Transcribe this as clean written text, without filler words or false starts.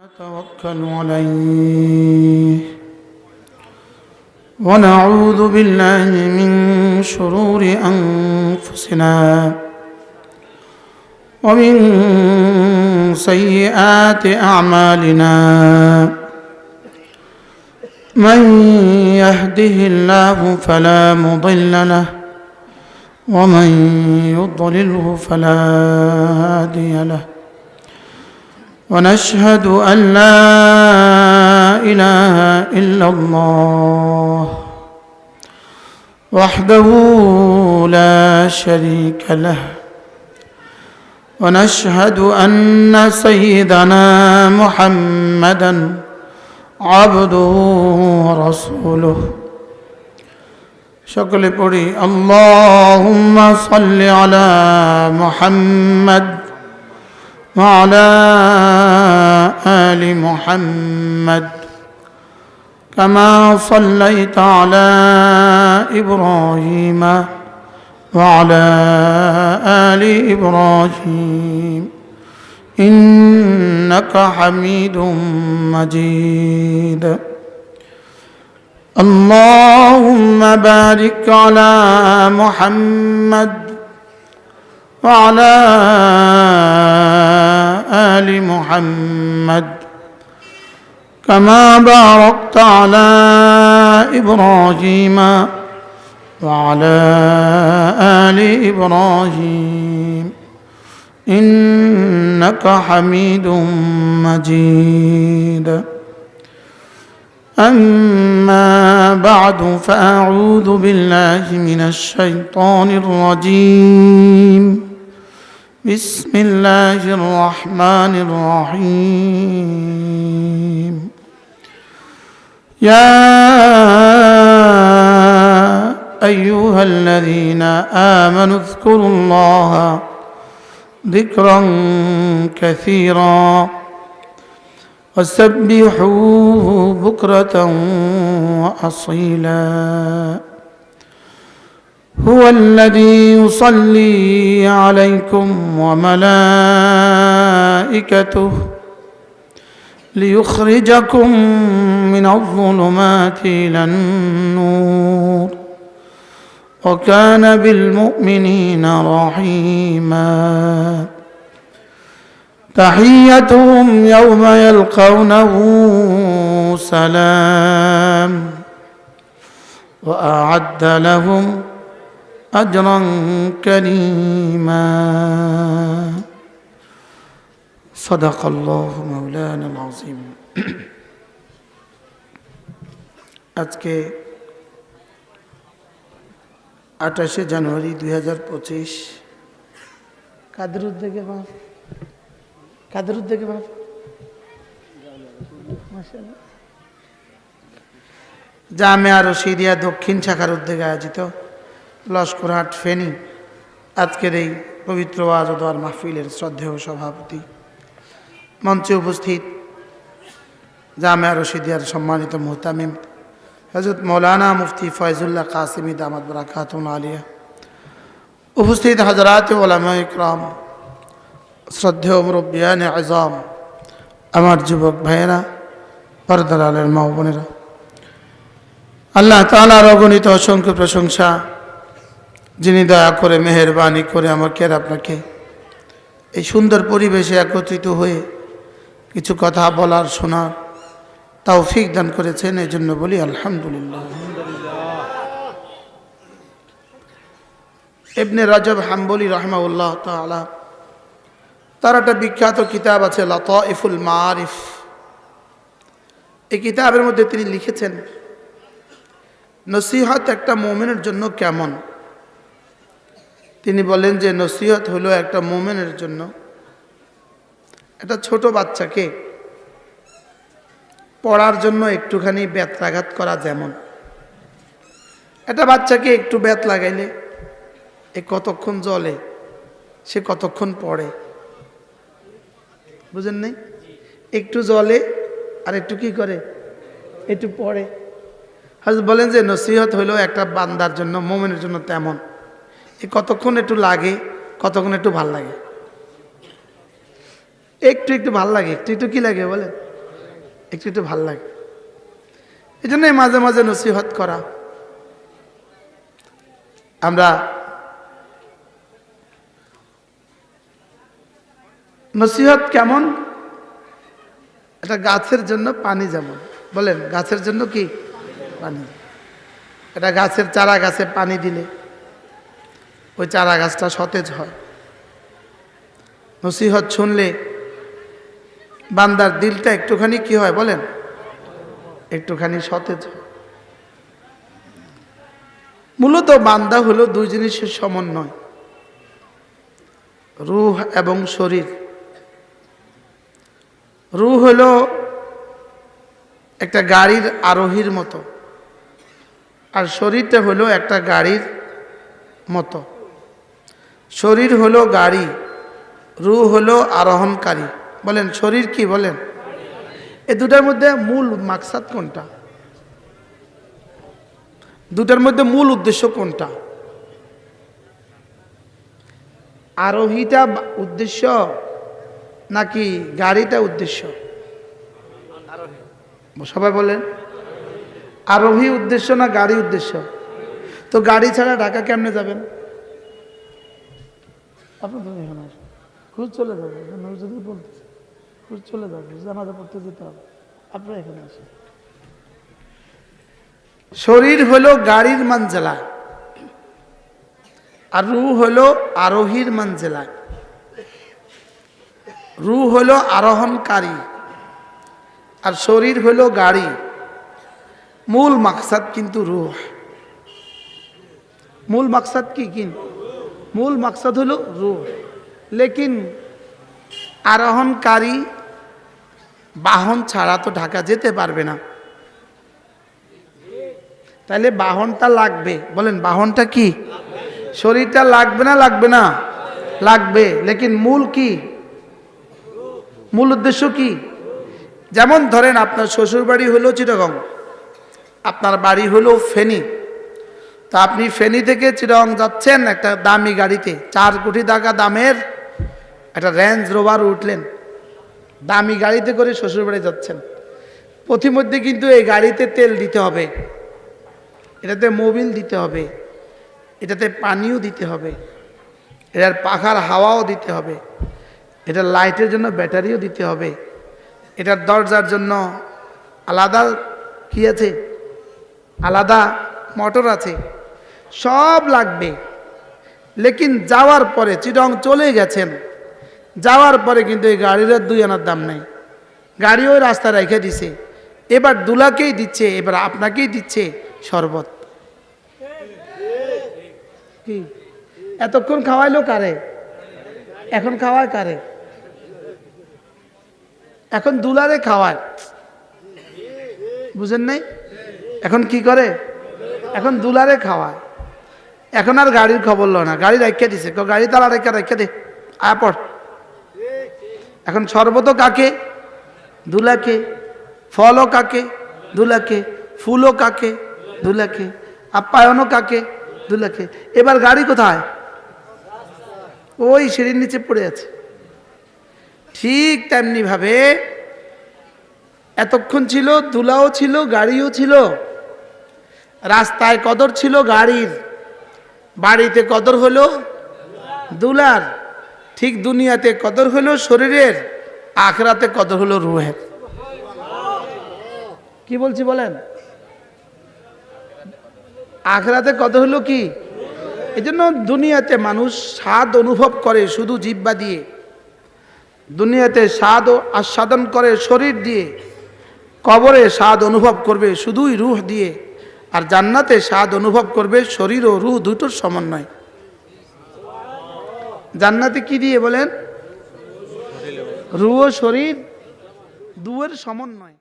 نتوكل عليه ونعوذ بالله من شرور أنفسنا ومن سيئات أعمالنا من يهده الله فلا مضل له ومن يضلله فلا هادي له ونشهد أن لا إله إلا الله وحده لا شريك له ونشهد أن سيدنا محمدًا عبده ورسوله সকলে পড়ি اللهم صل على محمد وعلى آل محمد كما صليت على إبراهيم وعلى آل إبراهيم إنك حميد مجيد اللهم بارك على محمد وعلى آل محمد كما باركت على إبراهيم وعلى آل إبراهيم إنك حميد مجيد أما بعد فأعوذ بالله من الشيطان الرجيم بسم الله الرحمن الرحيم يا أيها الذين آمنوا اذكروا الله ذكرا كثيرا وسبحوه بكرة وأصيلا هو الذي يصلي عليكم وملائكته ليخرجكم من الظلمات إلى النور وكان بالمؤمنين رحيما تحيتهم يوم يلقونه سلام وأعد لهم أجرا كريما صدق الله مولانا العظيم আজকে 28 জানুয়ারি 2025 কাদের উদ্যোগে বাপ জামিয়া রশিদিয়া দক্ষিণ শাখার উদ্যোগে আয়োজিত লস্করহাট ফেনী আজকের এই পবিত্র ওয়াজ ও দোয়ার মাহফিলের শ্রদ্ধেয় সভাপতি, মঞ্চে উপস্থিত জামিয়া রশিদিয়ার সম্মানিত মুহতামিম হযরত মৌলানা মুফতি ফয়জুল্লাহ কাসিমি দামাত বারাকাতুহু আলিয়া, উপস্থিত হযরত উলামায়ে ইকরাম, শ্রদ্ধেয় মুরব্বিয়ানে আযম, আমার যুবক ভাইয়েরা, পর্দার আলের মা বোনেরা, আল্লাহ তাআলার অগণিত অসংখ্য প্রশংসা, যিনি দয়া করে মেহেরবানি করে আমাকে আর আপনাকে এই সুন্দর পরিবেশে একত্রিত হয়ে কিছু কথা বলার শোনার তৌফিক দান করেছেন, এই জন্য বলি আলহামদুলিল্লাহ। ইবনে রাজব হাম্বলি রাহিমাহুল্লাহ তাআলা, তার একটা বিখ্যাত কিতাব আছে লাতাইফুল মাআরিফ। এই কিতাবের মধ্যে তিনি লিখেছেন নসিহত একটা মুমিনের জন্য কেমন। তিনি বলেন যে নসিহত হলো একটা মুমিনের জন্য একটা ছোট বাচ্চাকে পড়ার জন্য একটুখানি বেত্রাঘাত করা, যেমন একটা বাচ্চাকে একটু বেত লাগাইলে এ কতক্ষণ জ্বলে, সে কতক্ষণ পড়ে, বুঝেন নাই? একটু জ্বলে আর একটু কি করে, একটু পড়ে। হযরত বলেন যে নসিহত হইল একটা বান্দার জন্য, মুমিনের জন্য তেমন, কতক্ষণ একটু লাগে, কতক্ষণ একটু ভাল লাগে। একটু একটু ভাল লাগে, একটু একটু কি লাগে বলেন, একটু একটু ভাল লাগে। এই জন্যই মাঝে মাঝে নসিহত করা। আমরা নসিহত কেমন, এটা গাছের জন্য পানি যেমন, বলেন গাছের জন্য কি পানি। এটা গাছের চারা গাছে পানি দিলে ওই চারা গাছটা সতেজ হয়। নসিহত শুনলে বান্দার দিলটা একটুখানি কি হয় বলেন, একটুখানি সতেজ হয়। মূলত বান্দা হলো দুই জিনিসের সমন্বয়, রূহ এবং শরীর। রূহ হলো একটা গাড়ির আরোহীর মতো, আর শরীরটা হলো একটা গাড়ির মতো। শরীর হলো গাড়ি, রূহ হলো আরোহণকারী। বলেন শরীর কি বলেন, এই দুটার মধ্যে মূল মাকসাদ কোনটা, দুটার মধ্যে মূল উদ্দেশ্য কোনটা? আরোহীটা উদ্দেশ্য নাকি গাড়িটা উদ্দেশ্য? সবাই বলেন আরোহী উদ্দেশ্য না গাড়ি উদ্দেশ্য? তো গাড়ি ছাড়া ঢাকা কেমনে যাবেন? আপনার এখানে আসেন, খুঁজ চলে যাবে, যদি বলতেছে খুঁজ চলে যাবে, জানাজা পড়তে যেতে হবে, আপনারা এখানে আসেন। শরীর হলো গাড়ির মানজেলা, আর রূহ হলো আরোহীর মানজেলা। রূহ হলো আরোহণকারী আর শরীর হলো গাড়ি। মূল মাকসাদ কিন্তু রূহ। মূল মাকসাদ কি? মূল মাকসাদ হলো রূহ। লেকিন আরোহণকারী বাহন ছাড়া তো ঢাকা যেতে পারবে না, তাহলে বাহনটা লাগবে। বলেন বাহনটা কি? শরীরটা লাগবে না লাগবে না? লাগবে। লেকিন মূল কি, মূল উদ্দেশ্য কি? যেমন ধরেন আপনার শ্বশুর বাড়ি হলো চিটাগং, আপনার বাড়ি হলো ফেনী। তা আপনি ফেনী থেকে চিটাগং যাচ্ছেন একটা দামি গাড়িতে, 4 কোটি টাকা দামের একটা রেঞ্জ রোভার উঠলেন, দামি গাড়িতে করে শ্বশুর বাড়ি যাচ্ছেন। পথিমধ্যে কিন্তু এই গাড়িতে তেল দিতে হবে, এটাতে মোবিল দিতে হবে, এটাতে পানিও দিতে হবে, এটার পাখার হাওয়াও দিতে হবে, এটার লাইটের জন্য ব্যাটারিও দিতে হবে, এটার দরজার জন্য আলাদা কি আছে, আলাদা মোটর আছে, সব লাগবে। লেকিন যাওয়ার পরে চিটং চলে গেছেন, যাওয়ার পরে কিন্তু এই গাড়ির 2 আনার দাম নেই, গাড়ি ওই রাস্তা রেখে দিছে। এবার দুলাকেই দিচ্ছে, এবার আপনাকেই দিচ্ছে শরবত। কি এতক্ষণ খাওয়াইলো কারে, এখন খাওয়ায় কারে? এখন দুলারে খাওয়ায়, বুঝেন নাই? এখন কি করে, এখন দুলারে খাওয়ায়। এখন আর গাড়ির খবর লো না, গাড়ি রেখে দিছে, গাড়ি তালা রেখে দে আয়া পড়। এখন শরবতও কাকে? দুলাকে। ফলও কাকে? দুলাকে। ফুলও কাকে? দুলাকে। আপ্যায়নও কাকে? দুলাকে। এবার গাড়ি কোথায়? ওই সিঁড়ির নিচে পড়ে আছে। ঠিক তেমনি ভাবে এতক্ষণ ছিল দুলাও ছিল, গাড়িও ছিল। রাস্তায় কদর ছিল গাড়ির, বাড়িতে কদর হলো দুলার। ঠিক দুনিয়াতে কদর হলো শরীরের, আখিরাতে কদর হলো রূহের। কি বলছি বলেন? আখিরাতে কদর হলো কি? এজন্য দুনিয়াতে মানুষ স্বাদ অনুভব করে শুধু জিহ্বা দিয়ে, দুনিয়াতে স্বাদ আস্বাদন করে শরীর দিয়ে, কবরে স্বাদ অনুভব করবে শুধুই রূহ দিয়ে, আর জান্নাতে স্বাদ অনুভব করবে শরীর ও রূহ দুটোর সমন্বয়। জান্নাতে কি দিয়ে বলেন? রূহ ও শরীর দুয়ের সমন্বয়।